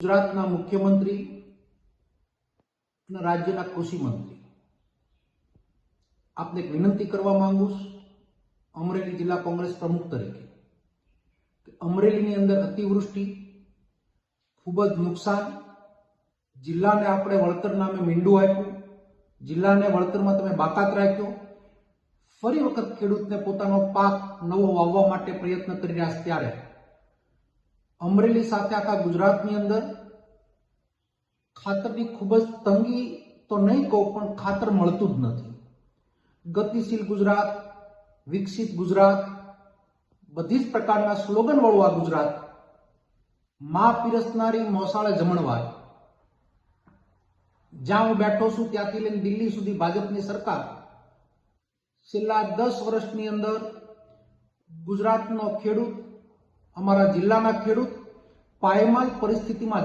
ગુજરાતના મુખ્યમંત્રી અને રાજ્યના કૃષિ મંત્રી આપને એક વિનંતી કરવા માંગુ છું અમરેલી જિલ્લા કોંગ્રેસ પ્રમુખ તરીકે કે અમરેલીની અંદર અતિવૃષ્ટિ ખૂબ જ નુકસાન જિલ્લાને આપણે વળતર નામે મીંડું આપ્યું જિલ્લાને વળતરમાં તમે બાકાત રાખ્યો ફરી વખત ખેડૂતને પોતાનો પાક નવો વાવવા માટે પ્રયત્ન કરી રહ્યા છે ત્યારે અમરેલી સાથે આખા ગુજરાતની અંદર ખાતરની ખૂબ જ તંગી તો નહીં કહું પણ ખાતર મળતું જ નથી. ગતિશીલ ગુજરાત, વિકસિત ગુજરાત, બધી જ પ્રકારના સ્લોગન વાળું આ ગુજરાત, માં પીરસનારી મોસાળે જમણવાર. જ્યાં હું બેઠો છું ત્યાંથી લઈને દિલ્હી સુધી ભાજપની સરકાર છેલ્લા 10 વર્ષની અંદર ગુજરાતનો ખેડૂત, અમારા જિલ્લાના ખેડૂત પાયમાલ પરિસ્થિતિમાં